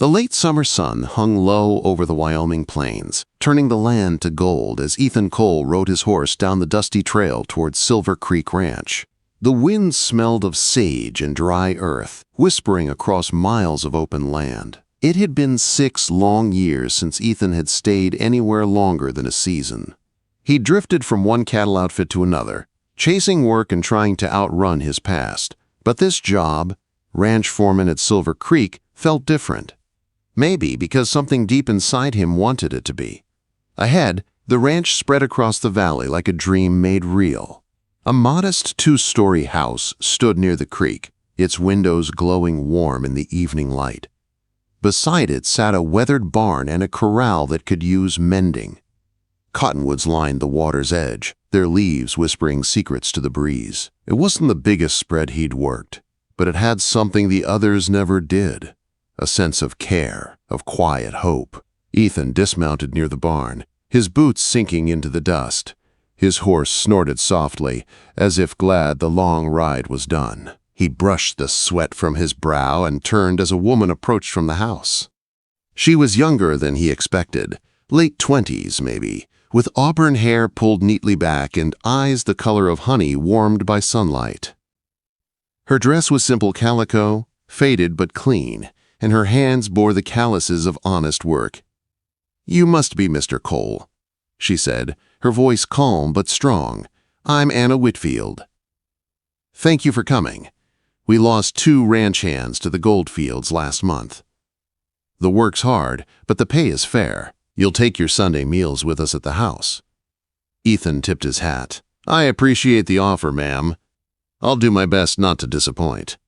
The late summer sun hung low over the Wyoming plains, turning the land to gold as Ethan Cole rode his horse down the dusty trail towards Silver Creek Ranch. The wind smelled of sage and dry earth, whispering across miles of open land. It had been 6 long years since Ethan had stayed anywhere longer than a season. He drifted from one cattle outfit to another, chasing work and trying to outrun his past. But this job, ranch foreman at Silver Creek, felt different. Maybe because something deep inside him wanted it to be. Ahead, the ranch spread across the valley like a dream made real. A modest 2-story house stood near the creek, its windows glowing warm in the evening light. Beside it sat a weathered barn and a corral that could use mending. Cottonwoods lined the water's edge, their leaves whispering secrets to the breeze. It wasn't the biggest spread he'd worked, but it had something the others never did. A sense of care, of quiet hope. Ethan dismounted near the barn, his boots sinking into the dust. His horse snorted softly, as if glad the long ride was done. He brushed the sweat from his brow and turned as a woman approached from the house. She was younger than he expected, late 20s maybe, with auburn hair pulled neatly back and eyes the color of honey warmed by sunlight. Her dress was simple calico, faded but clean, and her hands bore the calluses of honest work. "You must be Mr. Cole," she said, her voice calm but strong. "I'm Anna Whitfield. Thank you for coming. We lost 2 ranch hands to the gold fields last month. The work's hard, but the pay is fair. You'll take your Sunday meals with us at the house." Ethan tipped his hat. "I appreciate the offer, ma'am. I'll do my best not to disappoint."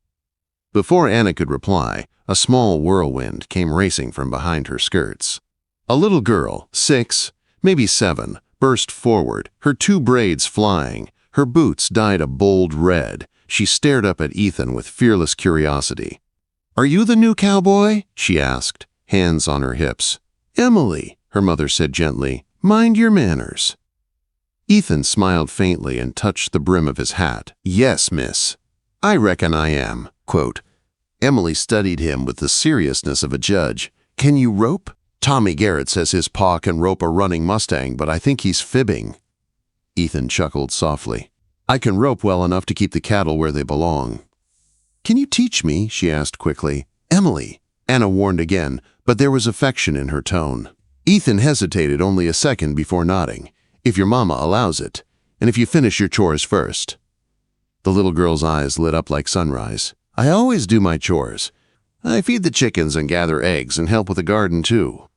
Before Anna could reply, a small whirlwind came racing from behind her skirts. A little girl, 6, maybe 7, burst forward, her 2 braids flying, her boots dyed a bold red. She stared up at Ethan with fearless curiosity. "Are you the new cowboy?" she asked, hands on her hips. "Emily," her mother said gently, "mind your manners." Ethan smiled faintly and touched the brim of his hat. "Yes, miss. I reckon I am." Quote, Emily studied him with the seriousness of a judge. "Can you rope? Tommy Garrett says his pa can rope a running Mustang, but I think he's fibbing." Ethan chuckled softly. "I can rope well enough to keep the cattle where they belong." "Can you teach me?" she asked quickly. "Emily," Anna warned again, but there was affection in her tone. Ethan hesitated only a second before nodding. "If your mama allows it, and if you finish your chores first." The little girl's eyes lit up like sunrise. "I always do my chores. I feed the chickens and gather eggs and help with the garden, too."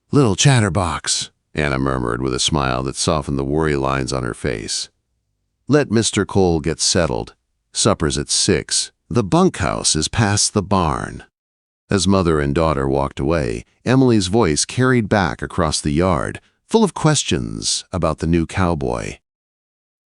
"Little chatterbox," Anna murmured with a smile that softened the worry lines on her face. "Let Mr. Cole get settled. Supper's at 6. The bunkhouse is past the barn." As mother and daughter walked away, Emily's voice carried back across the yard, full of questions about the new cowboy.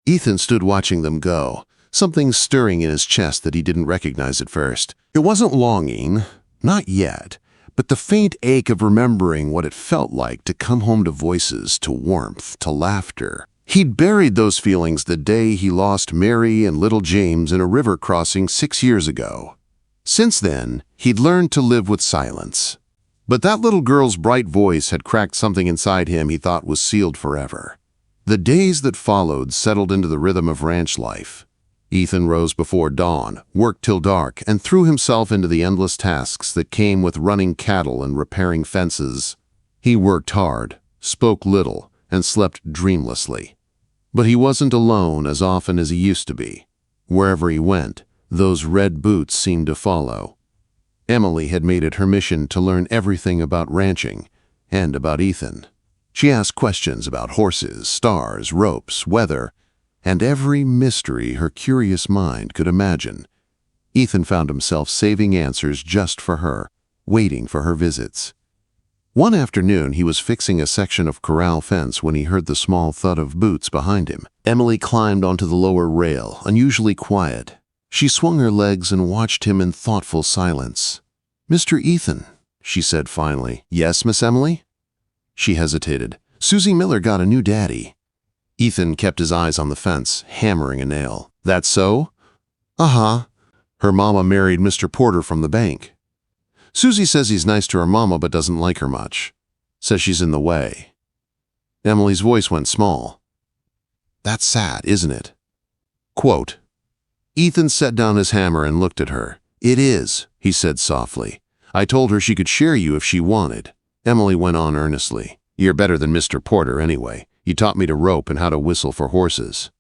Ethan stood watching them go, something stirring in his chest that he didn't recognize at first. It wasn't longing, not yet, but the faint ache of remembering what it felt like to come home to voices, to warmth, to laughter. He'd buried those feelings the day he lost Mary and little James in a river crossing 6 years ago. Since then, he'd learned to live with silence. But that little girl's bright voice had cracked something inside him he thought was sealed forever. The days that followed settled into the rhythm of ranch life. Ethan rose before dawn, worked till dark, and threw himself into the endless tasks that came with running cattle and repairing fences. He worked hard, spoke little, and slept dreamlessly. But he wasn't alone as often as he used to be. Wherever he went, those red boots seemed to follow. Emily had made it her mission to learn everything about ranching and about Ethan. She asked questions about horses, stars, ropes, weather, and every mystery her curious mind could imagine. Ethan found himself saving answers just for her, waiting for her visits. One afternoon, he was fixing a section of corral fence when he heard the small thud of boots behind him. Emily climbed onto the lower rail, unusually quiet. She swung her legs and watched him in thoughtful silence. "Mr. Ethan," she said finally. "Yes, Miss Emily?" She hesitated. "Susie Miller got a new daddy." Ethan kept his eyes on the fence, hammering a nail. "That's so?" "Uh-huh. Her mama married Mr. Porter from the bank." Susie says he's nice to her mama but doesn't like her much. Says she's in the way. Emily's voice went small. That's sad, isn't it? Quote, Ethan set down his hammer and looked at her. It is, he said softly. I told her she could share you if she wanted. Emily went on earnestly. You're better than Mr. Porter anyway. You taught me to rope and how to whistle for horses.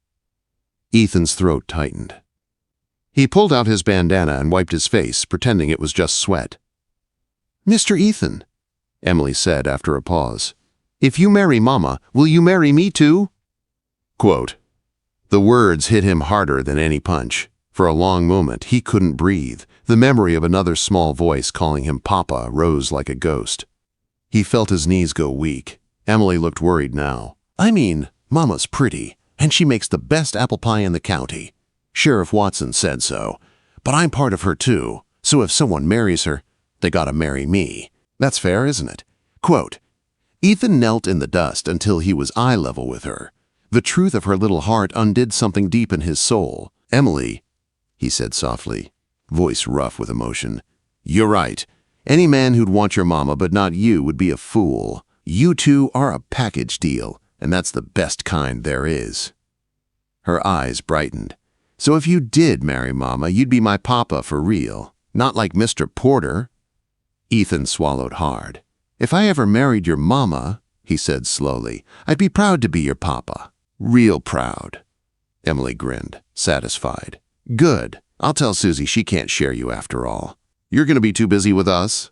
Ethan's throat tightened. He pulled out his bandana and wiped his face, pretending it was just sweat. Mr. Ethan, Emily said after a pause, if you marry Mama, will you marry me too? Quote, the words hit him harder than any punch. For a long moment, he couldn't breathe. The memory of another small voice calling him Papa rose like a ghost. He felt his knees go weak. Emily looked worried now. I mean, Mama's pretty, and she makes the best apple pie in the county. Sheriff Watson said so. But I'm part of her too, so if someone marries her, they gotta marry me. That's fair, isn't it? Quote, Ethan knelt in the dust until he was eye level with her. The truth of her little heart undid something deep in his soul. Emily, he said softly, voice rough with emotion. You're right. Any man who'd want your mama but not you would be a fool. You two are a package deal, and that's the best kind there is. Her eyes brightened. So if you did marry Mama, you'd be my papa for real, not like Mr. Porter. Ethan swallowed hard. If I ever married your mama, he said slowly, I'd be proud to be your papa. Real proud. Emily grinned, satisfied. Good. I'll tell Susie she can't share you after all. You're going to be too busy with us?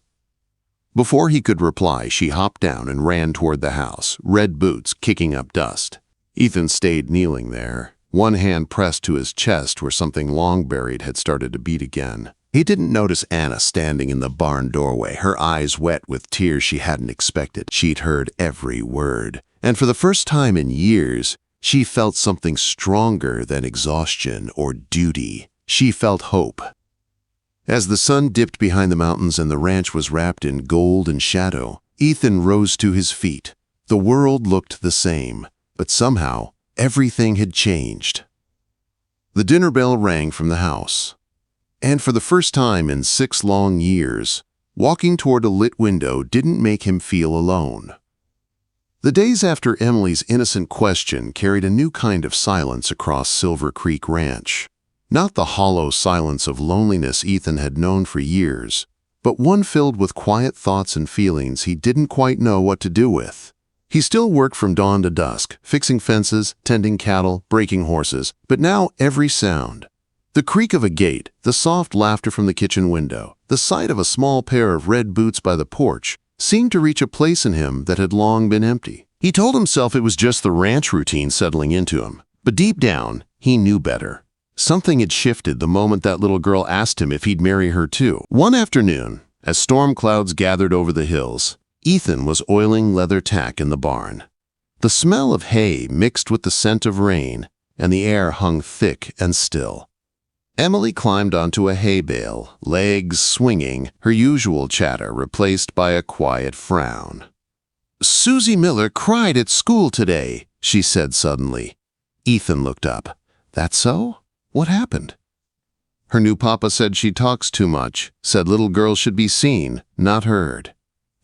Before he could reply, she hopped down and ran toward the house, red boots kicking up dust. Ethan stayed kneeling there, one hand pressed to his chest where something long buried had started to beat again. He didn't notice Anna standing in the barn doorway, her eyes wet with tears she hadn't expected. She'd heard every word, and for the first time in years, she felt something stronger than exhaustion or duty. She felt hope. As the sun dipped behind the mountains and the ranch was wrapped in gold and shadow, Ethan rose to his feet. The world looked the same, but somehow everything had changed. The dinner bell rang from the house. And for the first time in 6 long years, walking toward a lit window didn't make him feel alone. The days after Emily's innocent question carried a new kind of silence across Silver Creek Ranch. Not the hollow silence of loneliness Ethan had known for years, but one filled with quiet thoughts and feelings he didn't quite know what to do with. He still worked from dawn to dusk, fixing fences, tending cattle, breaking horses, but now every sound, the creak of a gate, the soft laughter from the kitchen window, the sight of a small pair of red boots by the porch, seemed to reach a place in him that had long been empty. He told himself it was just the ranch routine settling into him, but deep down, he knew better. Something had shifted the moment that little girl asked him if he'd marry her too. One afternoon, as storm clouds gathered over the hills, Ethan was oiling leather tack in the barn. The smell of hay mixed with the scent of rain, and the air hung thick and still. Emily climbed onto a hay bale, legs swinging, her usual chatter replaced by a quiet frown. Susie Miller cried at school today, she said suddenly. Ethan looked up. That so? What happened? Her new papa said she talks too much, said little girls should be seen, not heard.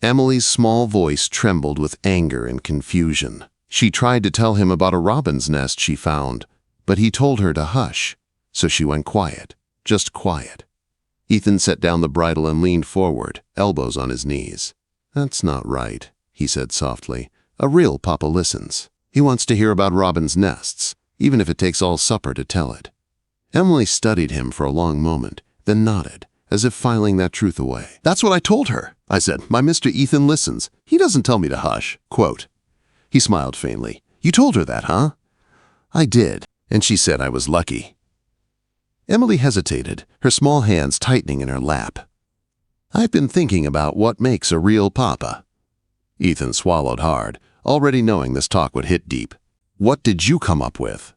Emily's small voice trembled with anger and confusion. She tried to tell him about a robin's nest she found, but he told her to hush, so she went quiet, just quiet. Ethan set down the bridle and leaned forward, elbows on his knees. That's not right, he said softly. A real papa listens. He wants to hear about robin's nests, even if it takes all supper to tell it. Emily studied him for a long moment, then nodded, as if filing that truth away. That's what I told her, I said. My Mr. Ethan listens. He doesn't tell me to hush. Quote. He smiled faintly. You told her that, huh? I did, and she said I was lucky. Emily hesitated, her small hands tightening in her lap. I've been thinking about what makes a real papa. Ethan swallowed hard, already knowing this talk would hit deep. What did you come up with?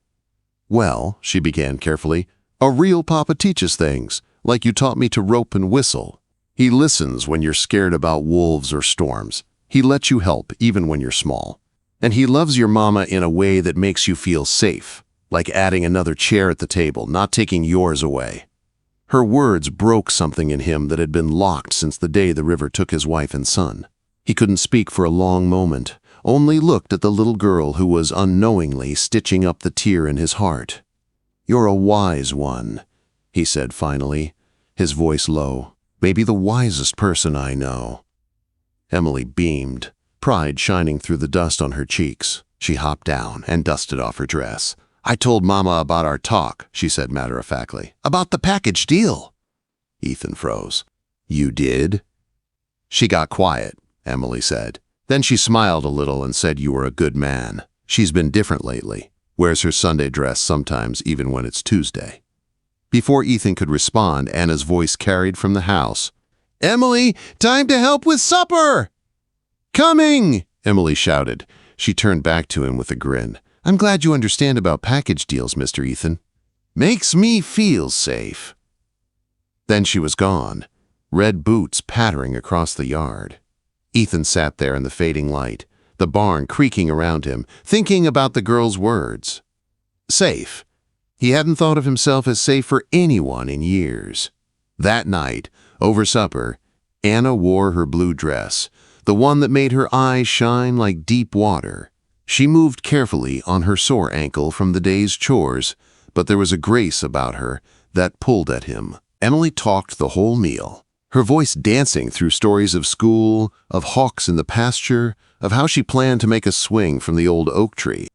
Well, she began carefully, a real papa teaches things, like you taught me to rope and whistle. He listens when you're scared about wolves or storms. He lets you help even when you're small. And he loves your mama in a way that makes you feel safe, like adding another chair at the table, not taking yours away. Her words broke something in him that had been locked since the day the river took his wife and son. He couldn't speak for a long moment, only looked at the little girl who was unknowingly stitching up the tear in his heart. "You're a wise one," he said finally, his voice low. "Maybe the wisest person I know." Emily beamed, pride shining through the dust on her cheeks. She hopped down and dusted off her dress. "I told Mama about our talk," she said matter-of-factly. "About the package deal." Ethan froze. "You did?" "She got quiet," Emily said. Then she smiled a little and said you were a good man. She's been different lately. Wears her Sunday dress sometimes even when it's Tuesday. Before Ethan could respond, Anna's voice carried from the house. "Emily, time to help with supper!" "Coming!" Emily shouted. She turned back to him with a grin. "I'm glad you understand about package deals, Mr. Ethan. Makes me feel safe." Then she was gone, red boots pattering across the yard. Ethan sat there in the fading light, the barn creaking around him, thinking about the girl's words. Safe. He hadn't thought of himself as safe for anyone in years. That night, over supper, Anna wore her blue dress, the one that made her eyes shine like deep water. She moved carefully on her sore ankle from the day's chores, but there was a grace about her that pulled at him. Emily talked the whole meal, her voice dancing through stories of school, of hawks in the pasture, of how she planned to make a swing from the old oak tree.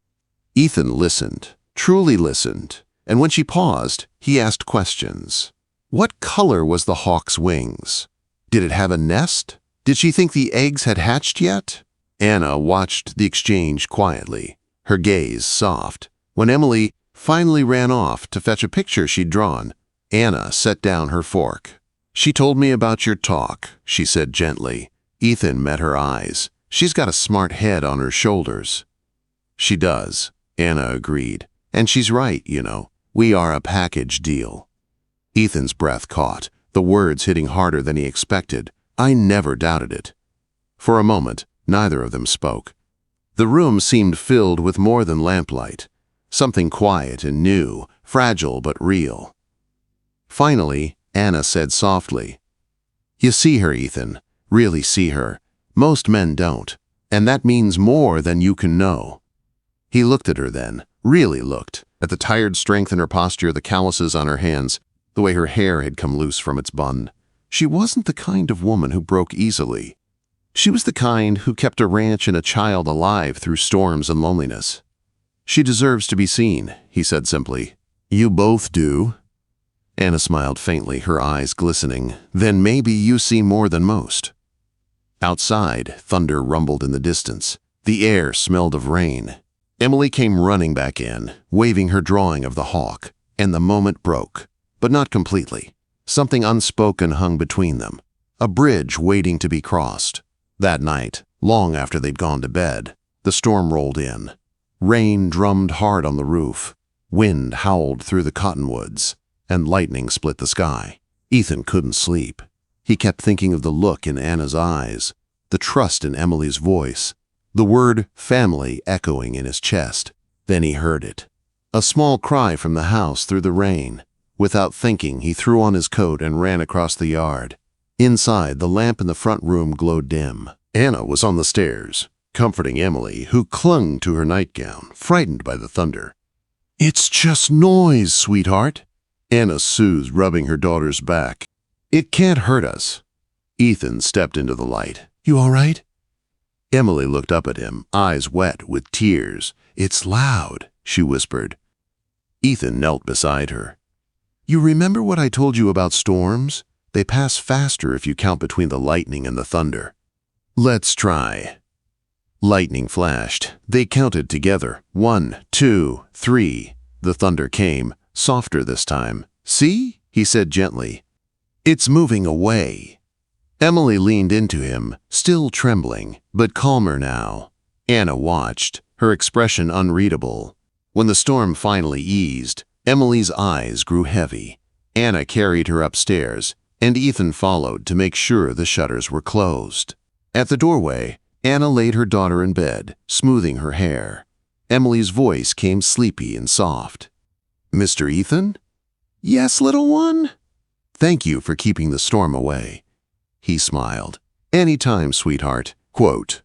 Ethan listened, truly listened, and when she paused, he asked questions. What color was the hawk's wings? Did it have a nest? Did she think the eggs had hatched yet? Anna watched the exchange quietly, her gaze soft. When Emily finally ran off to fetch a picture she'd drawn, Anna set down her fork. "She told me about your talk," she said gently. Ethan met her eyes. "She's got a smart head on her shoulders." "She does," Anna agreed. "And she's right, you know. We are a package deal." Ethan's breath caught, the words hitting harder than he expected. I never doubted it. For a moment, neither of them spoke. The room seemed filled with more than lamplight, something quiet and new, fragile but real. Finally, Anna said softly, "You see her, Ethan, really see her. Most men don't, and that means more than you can know." He looked at her then, really looked, at the tired strength in her posture, the calluses on her hands, the way her hair had come loose from its bun. She wasn't the kind of woman who broke easily. She was the kind who kept a ranch and a child alive through storms and loneliness. "She deserves to be seen," he said simply. "You both do." Anna smiled faintly, her eyes glistening. "Then maybe you see more than most." Outside, thunder rumbled in the distance. The air smelled of rain. Emily came running back in, waving her drawing of the hawk, and the moment broke. But not completely. Something unspoken hung between them, a bridge waiting to be crossed. That night, long after they'd gone to bed, the storm rolled in. Rain drummed hard on the roof, wind howled through the cottonwoods, and lightning split the sky. Ethan couldn't sleep. He kept thinking of the look in Anna's eyes, the trust in Emily's voice, the word family echoing in his chest. Then he heard it. A small cry from the house through the rain. Without thinking, he threw on his coat and ran across the yard. Inside, the lamp in the front room glowed dim. Anna was on the stairs, comforting Emily, who clung to her nightgown, frightened by the thunder. "It's just noise, sweetheart," Anna soothed, rubbing her daughter's back. "It can't hurt us." Ethan stepped into the light. "You all right?" Emily looked up at him, eyes wet with tears. "It's loud," she whispered. Ethan knelt beside her. "You remember what I told you about storms? They pass faster if you count between the lightning and the thunder." "Let's try." Lightning flashed. They counted together. 1, 2, 3. The thunder came, softer this time. "See?" he said gently. "It's moving away." Emily leaned into him, still trembling, but calmer now. Anna watched, her expression unreadable. When the storm finally eased, Emily's eyes grew heavy. Anna carried her upstairs, and Ethan followed to make sure the shutters were closed. At the doorway, Anna laid her daughter in bed, smoothing her hair. Emily's voice came sleepy and soft. "Mr. Ethan?" "Yes, little one?" Thank you for keeping the storm away." He smiled. "Anytime, sweetheart." Quote,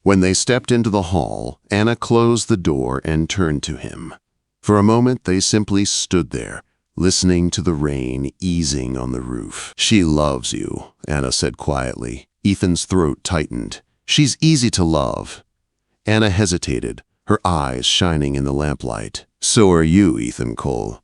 when they stepped into the hall, Anna closed the door and turned to him. For a moment, they simply stood there, listening to the rain easing on the roof. "She loves you," Anna said quietly. Ethan's throat tightened. "She's easy to love." Anna hesitated, her eyes shining in the lamplight. "So are you, Ethan Cole."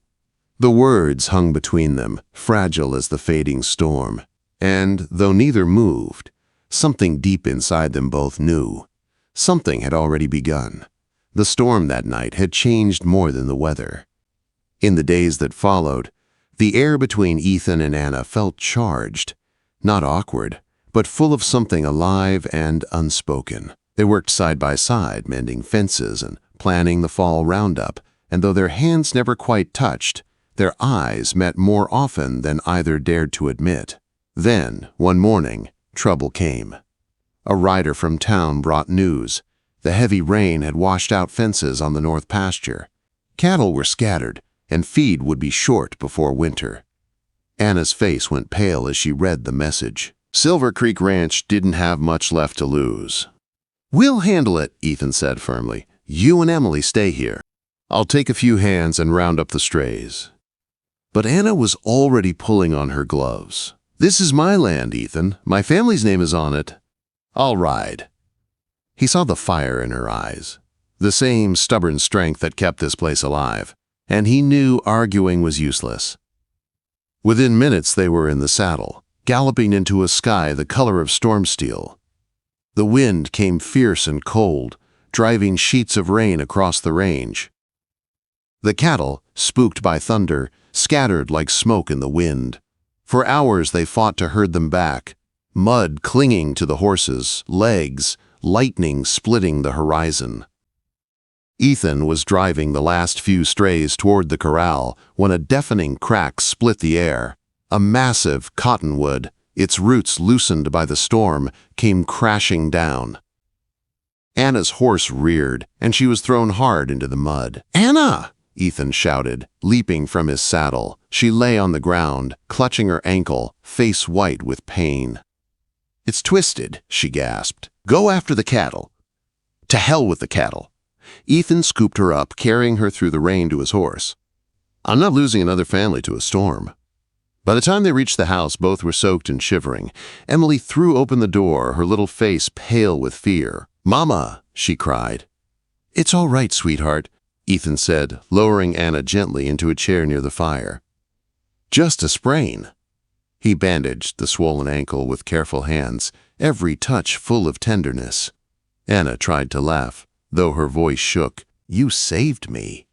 The words hung between them, fragile as the fading storm. And, though neither moved, something deep inside them both knew. Something had already begun. The storm that night had changed more than the weather. In the days that followed, the air between Ethan and Anna felt charged, not awkward, but full of something alive and unspoken. They worked side by side, mending fences and planning the fall roundup, and though their hands never quite touched, their eyes met more often than either dared to admit. Then, one morning, trouble came. A rider from town brought news. The heavy rain had washed out fences on the north pasture. Cattle were scattered, and feed would be short before winter. Anna's face went pale as she read the message. Silver Creek Ranch didn't have much left to lose. "We'll handle it," Ethan said firmly. "You and Emily stay here. I'll take a few hands and round up the strays." But Anna was already pulling on her gloves. "This is my land, Ethan. My family's name is on it. I'll ride." He saw the fire in her eyes, the same stubborn strength that kept this place alive, and he knew arguing was useless. Within minutes they were in the saddle, galloping into a sky the color of storm steel. The wind came fierce and cold, driving sheets of rain across the range. The cattle, spooked by thunder, scattered like smoke in the wind. For hours they fought to herd them back, mud clinging to the horses' legs, lightning splitting the horizon. Ethan was driving the last few strays toward the corral when a deafening crack split the air. A massive cottonwood, its roots loosened by the storm, came crashing down. Anna's horse reared, and she was thrown hard into the mud. "Anna!" Ethan shouted, leaping from his saddle. She lay on the ground, clutching her ankle, face white with pain. "It's twisted," she gasped. "Go after the cattle." "To hell with the cattle." Ethan scooped her up, carrying her through the rain to his horse. "I'm not losing another family to a storm." By the time they reached the house, both were soaked and shivering. Emily threw open the door, her little face pale with fear. "Mama!" she cried. "It's all right, sweetheart," Ethan said, lowering Anna gently into a chair near the fire. "Just a sprain." He bandaged the swollen ankle with careful hands, every touch full of tenderness. Anna tried to laugh, though her voice shook. "You saved me."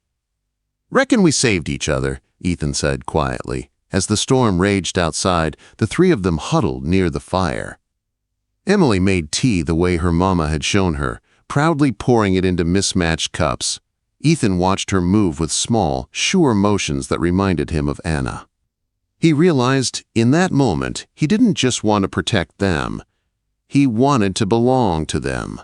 "Reckon we saved each other," Ethan said quietly. As the storm raged outside, the three of them huddled near the fire. Emily made tea the way her mama had shown her, proudly pouring it into mismatched cups. Ethan watched her move with small, sure motions that reminded him of Anna. He realized, in that moment, he didn't just want to protect them. He wanted to belong to them.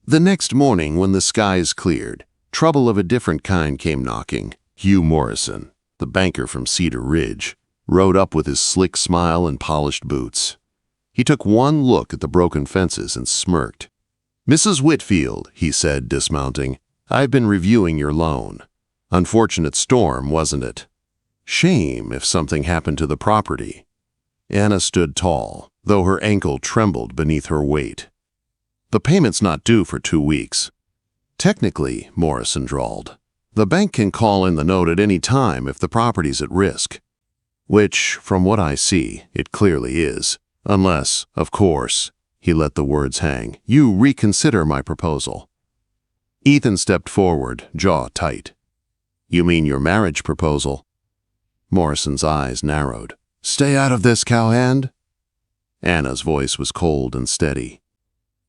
The next morning, when the skies cleared, trouble of a different kind came knocking. Hugh Morrison, the banker from Cedar Ridge, rode up with his slick smile and polished boots. He took one look at the broken fences and smirked. "Mrs. Whitfield," he said, dismounting, "I've been reviewing your loan. Unfortunate storm, wasn't it? Shame if something happened to the property." Anna stood tall, though her ankle trembled beneath her weight. "The payment's not due for 2 weeks." "Technically," Morrison drawled, "the bank can call in the note at any time if the property's at risk. Which, from what I see, it clearly is. Unless, of course," he let the words hang, "you reconsider my proposal." Ethan stepped forward, jaw tight. "You mean your marriage proposal?" Morrison's eyes narrowed. "Stay out of this, cowhand." Anna's voice was cold and steady.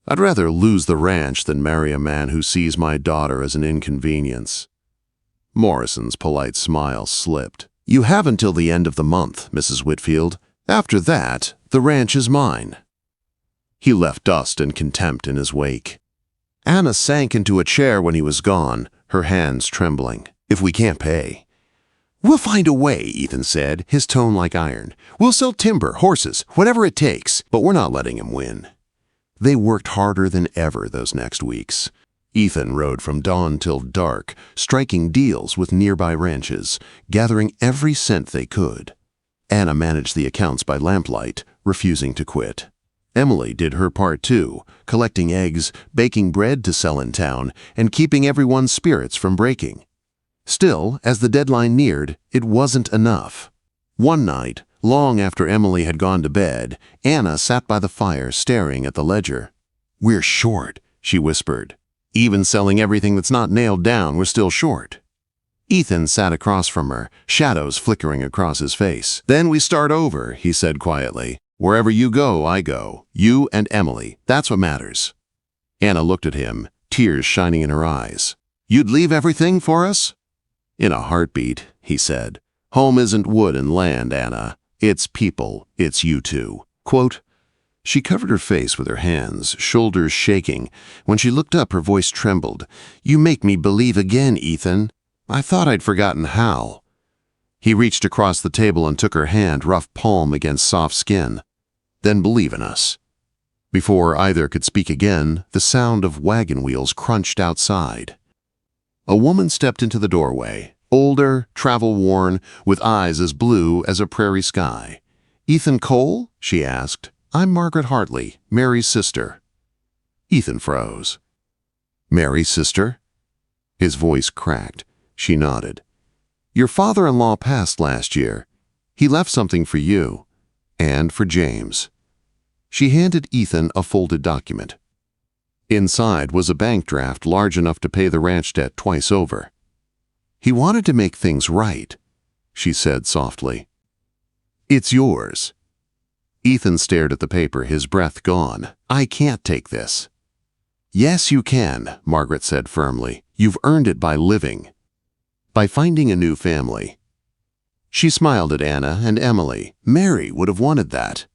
"I'd rather lose the ranch than marry a man who sees my daughter as an inconvenience." Morrison's polite smile slipped. "You have until the end of the month, Mrs. Whitfield. After that, the ranch is mine." He left dust and contempt in his wake. Anna sank into a chair when he was gone, her hands trembling. "If we can't pay, "We'll find a way," Ethan said, his tone like iron. "We'll sell timber, horses, whatever it takes, but we're not letting him win." They worked harder than ever those next weeks. Ethan rode from dawn till dark, striking deals with nearby ranches, gathering every cent they could. Anna managed the accounts by lamplight, refusing to quit. Emily did her part too, collecting eggs, baking bread to sell in town, and keeping everyone's spirits from breaking. Still, as the deadline neared, it wasn't enough. One night, long after Emily had gone to bed, Anna sat by the fire staring at the ledger. "We're short," she whispered. "Even selling everything that's not nailed down, we're still short." Ethan sat across from her, shadows flickering across his face. "Then we start over," he said quietly. "Wherever you go, I go. You and Emily. That's what matters." Anna looked at him, tears shining in her eyes. "You'd leave everything for us?" "In a heartbeat," he said. "Home isn't wood and land, Anna. It's people. It's you two." Quote, she covered her face with her hands, shoulders shaking. When she looked up, her voice trembled. "You make me believe again, Ethan. I thought I'd forgotten how." He reached across the table and took her hand, rough palm against soft skin. "Then believe in us." Before either could speak again, the sound of wagon wheels crunched outside. A woman stepped into the doorway, older, travel-worn, with eyes as blue as a prairie sky. "Ethan Cole?" she asked. "I'm Margaret Hartley, Mary's sister." Ethan froze. "Mary's sister?" His voice cracked. She nodded. "Your father-in-law passed last year. He left something for you. And for James." She handed Ethan a folded document. Inside was a bank draft large enough to pay the ranch debt twice over. "He wanted to make things right," she said softly. "It's yours." Ethan stared at the paper, his breath gone. "I can't take this." "Yes, you can," Margaret said firmly. "You've earned it by living. By finding a new family." She smiled at Anna and Emily. Mary would have wanted that.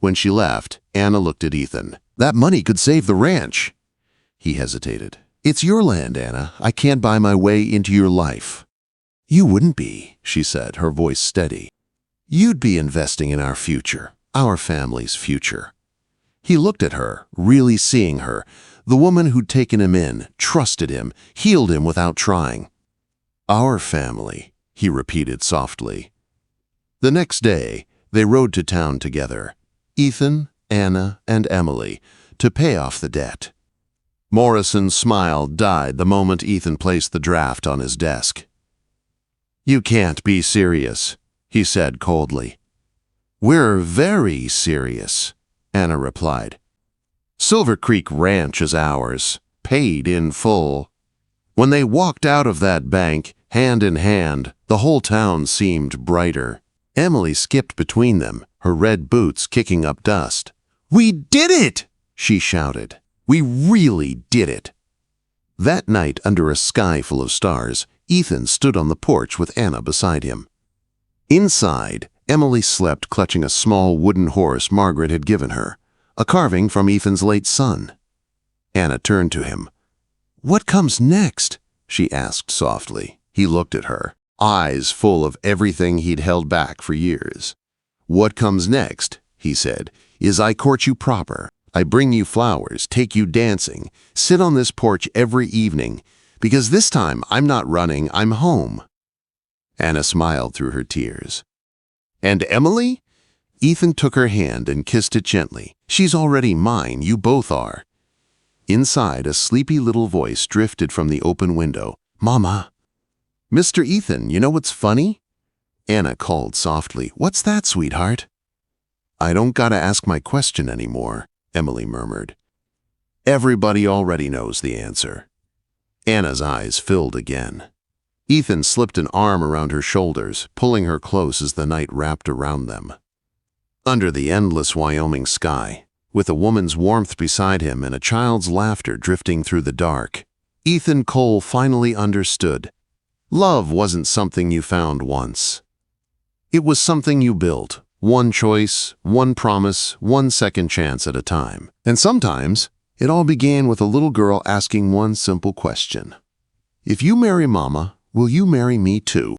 When she left, Anna looked at Ethan. "That money could save the ranch." He hesitated. "It's your land, Anna. I can't buy my way into your life." "You wouldn't be," she said, her voice steady. "You'd be investing in our future, our family's future." He looked at her, really seeing her, the woman who'd taken him in, trusted him, healed him without trying. "Our family," he repeated softly. The next day, they rode to town together. Ethan, Anna, and Emily, to pay off the debt. Morrison's smile died the moment Ethan placed the draft on his desk. "You can't be serious," he said coldly. "We're very serious," Anna replied. "Silver Creek Ranch is ours, paid in full." When they walked out of that bank, hand in hand, the whole town seemed brighter. Emily skipped between them, her red boots kicking up dust. "We did it!" she shouted. "We really did it!" That night, under a sky full of stars, Ethan stood on the porch with Anna beside him. Inside, Emily slept clutching a small wooden horse Margaret had given her, a carving from Ethan's late son. Anna turned to him. "What comes next?" she asked softly. He looked at her, eyes full of everything he'd held back for years. "What comes next," he said, "is I court you proper. I bring you flowers, take you dancing, sit on this porch every evening, because this time I'm not running, I'm home." Anna smiled through her tears. "And Emily?" Ethan took her hand and kissed it gently. "She's already mine, you both are." Inside, a sleepy little voice drifted from the open window. "Mama." "Mr. Ethan, you know what's funny?" Anna called softly. "What's that, sweetheart?" "I don't gotta ask my question anymore," Emily murmured. "Everybody already knows the answer." Anna's eyes filled again. Ethan slipped an arm around her shoulders, pulling her close as the night wrapped around them. Under the endless Wyoming sky, with a woman's warmth beside him and a child's laughter drifting through the dark, Ethan Cole finally understood. Love wasn't something you found once. It was something you built, one choice, one promise, one second chance at a time. And sometimes, it all began with a little girl asking one simple question. "If you marry Mama, will you marry me too?"